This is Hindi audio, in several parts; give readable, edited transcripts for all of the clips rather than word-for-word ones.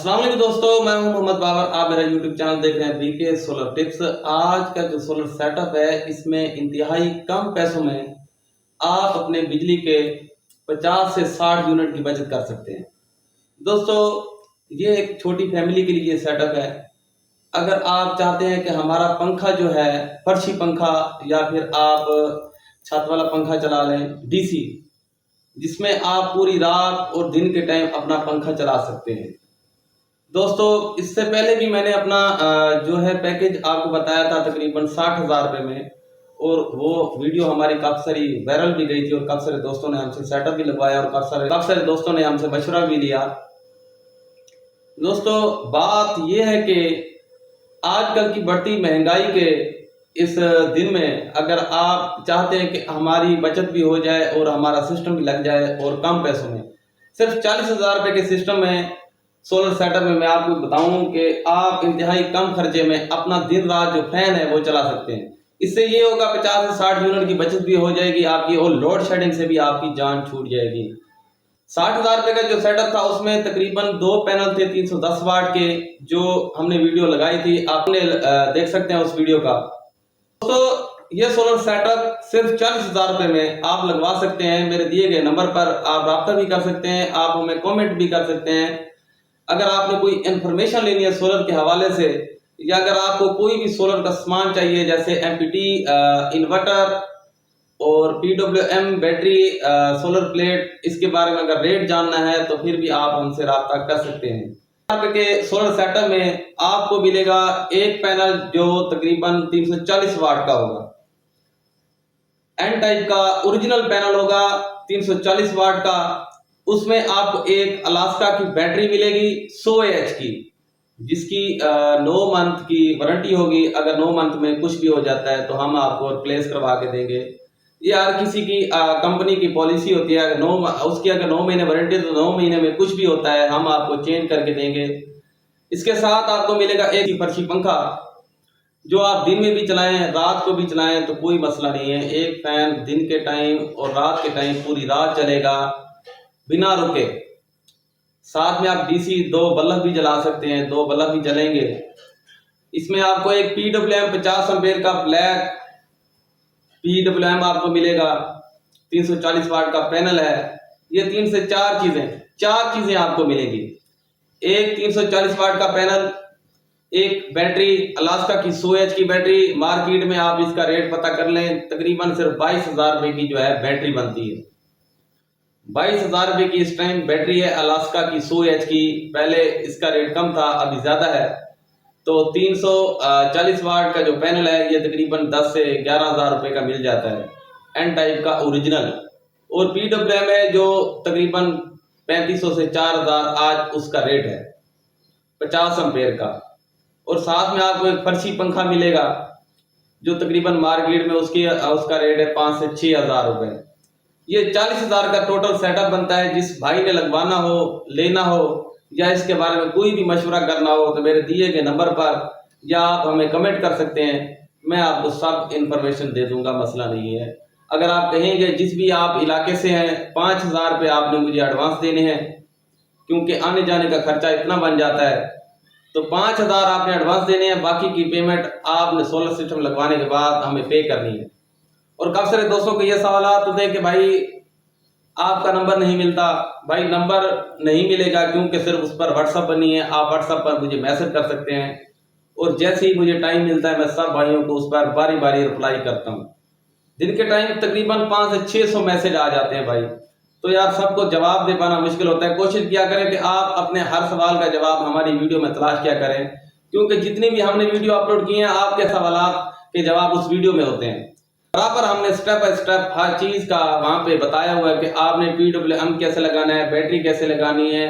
अस्सलाम वालेकुम दोस्तों, मैं हूं मोहम्मद बाबर। आप मेरा यूट्यूब चैनल देख रहे हैं बीके सोलर टिप्स। आज का जो सोलर सेटअप है इसमें इंतहाई कम पैसों में आप अपने बिजली के 50 से 60 यूनिट की बचत कर सकते हैं। दोस्तों, ये एक छोटी फैमिली के लिए सेटअप है। अगर आप चाहते हैं कि हमारा पंखा जो है फर्शी पंखा या फिर आप छत वाला पंखा चला लें डीसी, जिसमें आप पूरी रात और दिन के टाइम अपना पंखा चला सकते हैं। दोस्तों, इससे पहले भी मैंने अपना जो है पैकेज आपको बताया था तकरीबन 60,000 रुपये में, और वो वीडियो हमारी काफ़ी सारी वायरल भी गई थी और काफ़ी सारे दोस्तों ने हमसे सेटअप भी लगवाया और काफ़ी सारे दोस्तों ने हमसे मशवरा भी लिया। दोस्तों, बात ये है कि आजकल की बढ़ती महंगाई के इस दिन में अगर आप चाहते हैं कि हमारी बचत भी हो जाए और हमारा सिस्टम भी लग जाए और कम पैसों में, सिर्फ 40,000 रुपये के सिस्टम में सोलर सेटअप में मैं आपको बताऊं कि आप इंतहाई कम खर्चे में अपना दिन रात जो फैन है वो चला सकते हैं। इससे ये होगा 50 से 60 यूनिट की बचत भी हो जाएगी आपकी और लोड शेडिंग से भी आपकी जान छूट जाएगी। 60,000 रुपये का जो सेटअप था उसमें तकरीबन 2 पैनल थे 310 वाट के, जो हमने वीडियो लगाई थी, आपने देख सकते हैं उस वीडियो का। दोस्तों, ये सोलर सेटअप सिर्फ 40,000 रुपये में आप लगवा सकते हैं। मेरे दिए गए नंबर पर आप रब्ता भी कर सकते हैं, आप हमें कमेंट भी कर सकते हैं। अगर आपने कोई इंफॉर्मेशन लेनी है सोलर के हवाले से, या अगर आपको कोई भी सोलर का सामान चाहिए जैसे एमपीटी इन्वर्टर और पीडब्ल्यूएम बैटरी सोलर प्लेट, इसके बारे में अगर रेट जानना है तो फिर भी आप हमसे रब्ता कर सकते हैं। के सोलर सेटअप में आपको मिलेगा एक पैनल जो तकरीबन 340 वाट का होगा। एन टाइप का ओरिजिनल पैनल होगा 340 वाट का। उसमें आपको एक अलास्का की बैटरी मिलेगी 100 एच की, जिसकी 9 मंथ की वारंटी होगी। अगर 9 मंथ में कुछ भी हो जाता है तो हम आपको रिप्लेस करवा के देंगे। ये हर किसी की कंपनी की पॉलिसी होती है। अगर अगर 9 महीने वारंटी तो 9 महीने में कुछ भी होता है हम आपको चेंज करके देंगे। इसके साथ आपको मिलेगा एक फर्शी पंखा, जो आप दिन में भी चलाएं रात को भी चलाएं तो कोई मसला नहीं है। एक फैन दिन के टाइम और रात के टाइम पूरी रात चलेगा बिना रुके। साथ में आप डीसी 2 बल्ब भी जला सकते हैं, 2 बल्ब भी जलेंगे। इसमें आपको एक पीडब्ल्यूएम 50 एम्पेयर का ब्लैक पीडब्ल्यूएम आपको मिलेगा। 340 वाट का पैनल है। ये 3 से 4 चीजें आपको मिलेंगी। एक 340 वाट का पैनल, एक बैटरी अलास्का की 100 एच की बैटरी। मार्केट में आप इसका रेट पता कर लें, तकरीबन सिर्फ 22,000 रुपए की जो है बैटरी बनती है। 22,000 रुपए की इस टाइम बैटरी है अलास्का की 100 एच की। पहले इसका रेट कम था, अभी ज्यादा है। तो 340 वाट का जो पैनल है ये तकरीबन 10 से 11,000 रुपए का मिल जाता है एन टाइप का ओरिजिनल। और पीडब्ल्यूएम है जो तकरीबन 3500 से 4,000 आज उसका रेट है 50 एम्पेयर का। और साथ में आपको एक फर्शी पंखा मिलेगा जो तकरीबन मार्केट में उसका रेट है 5 से 6,000 रुपए। ये 40,000 का टोटल सेटअप बनता है। जिस भाई ने लगवाना हो, लेना हो, या इसके बारे में कोई भी मशवरा करना हो तो मेरे दिए गए नंबर पर या आप हमें कमेंट कर सकते हैं। मैं आपको सब इंफॉर्मेशन दे दूंगा, मसला नहीं है। अगर आप कहेंगे जिस भी आप इलाके से हैं 5,000 रुपये आपने मुझे एडवांस देने हैं, क्योंकि आने जाने का खर्चा इतना बन जाता है, तो 5,000 आपने एडवांस देने हैं। बाकी की पेमेंट आपने सोलर सिस्टम लगवाने के बाद हमें पे करनी है। और काफी सारे दोस्तों को ये सवाल आते हैं कि भाई आपका नंबर नहीं मिलता। भाई नंबर नहीं मिलेगा क्योंकि सिर्फ उस पर व्हाट्सएप बनी है। आप व्हाट्सएप पर मुझे मैसेज कर सकते हैं और जैसे ही मुझे टाइम मिलता है मैं सब भाइयों को उस पर बारी बारी रिप्लाई करता हूँ। दिन के टाइम तकरीबन 500 से 600 मैसेज आ जाते हैं भाई, तो यार सबको जवाब दे पाना मुश्किल होता है। कोशिश किया करें कि आप अपने हर सवाल का जवाब हमारी वीडियो में तलाश किया करें, क्योंकि जितनी भी हमने वीडियो अपलोड किए हैं आपके सवाल के जवाब उस वीडियो में होते हैं। बराबर हमने स्टेप बाय स्टेप हर चीज का वहां पे बताया हुआ है कि आपने पीडब्ल्यूएम कैसे लगाना है, बैटरी कैसे लगानी है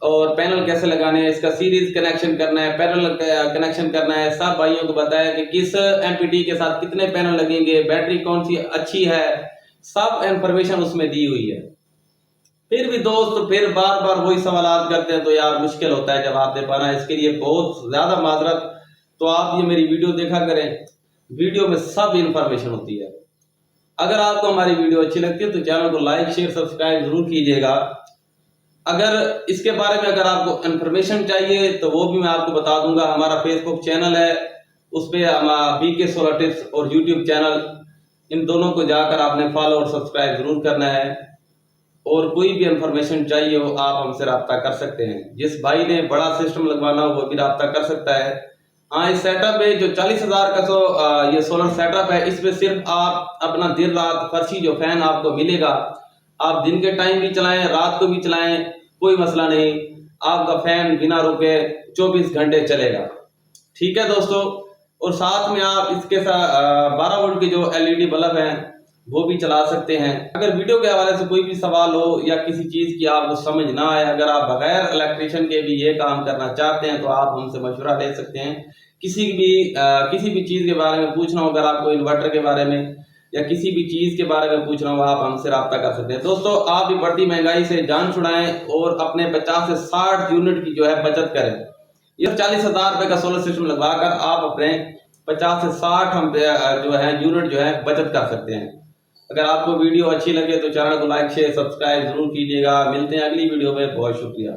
और पैनल कैसे लगाने हैं, इसका सीरीज कनेक्शन करना है, पैरेलल कनेक्शन करना है। सब भाइयों को बताया कि किस एमपीटी के साथ कितने पैनल लगेंगे, बैटरी कौन सी अच्छी है, सब इंफॉर्मेशन उसमें दी हुई है। फिर भी दोस्त फिर बार बार वही सवाल करते हैं तो यार मुश्किल होता है जवाब दे पाना। इसके लिए बहुत ज्यादा माजरत। तो आप ये मेरी वीडियो देखा करें, वीडियो में सब इंफॉर्मेशन होती है। अगर आपको हमारी वीडियो अच्छी लगती है तो चैनल को लाइक शेयर सब्सक्राइब जरूर कीजिएगा। अगर इसके बारे में अगर आपको इन्फॉर्मेशन चाहिए तो वो भी मैं आपको बता दूंगा। हमारा फेसबुक चैनल है, उस पर बीके सोलर टिप्स, और यूट्यूब चैनल, इन दोनों को जाकर आपने फॉलो और सब्सक्राइब जरूर करना है। और कोई भी इंफॉर्मेशन चाहिए हो आप हमसे रब्ता कर सकते हैं। जिस भाई ने बड़ा सिस्टम लगवाना हो वो भी रब्ता कर सकता है। हाँ, इस सेटअप में जो 40,000 का ये सोलर सेटअप है, इसमें सिर्फ आप अपना दिन रात फर्शी जो फैन आपको मिलेगा, आप दिन के टाइम भी चलाएं, रात को भी चलाएं, कोई मसला नहीं। आपका फैन बिना रुके 24 घंटे चलेगा। ठीक है दोस्तों। और साथ में आप इसके साथ 12 वोल्ट के जो एलईडी बल्ब हैं वो भी चला सकते हैं। अगर वीडियो के हवाले से कोई भी सवाल हो या किसी चीज की आपको समझ ना आए, अगर आप बगैर इलेक्ट्रिशियन के भी ये काम करना चाहते हैं तो आप हमसे मशवरा ले सकते हैं। किसी भी चीज के बारे में पूछना हो, अगर आपको इन्वर्टर के बारे में या किसी भी चीज के बारे में पूछना हो, आप हमसे रब्ता कर सकते हैं। दोस्तों, आप भी बढ़ती महंगाई से जान छुड़ाएं और अपने 50 से 60 यूनिट की जो है बचत करें। ये 40,000 रुपए का सोलर सिस्टम लगवाकर आप अपने 50 से 60 जो है यूनिट जो है बचत कर सकते हैं। अगर आपको वीडियो अच्छी लगे तो चैनल को लाइक शेयर सब्सक्राइब जरूर कीजिएगा। मिलते हैं अगली वीडियो में। बहुत शुक्रिया।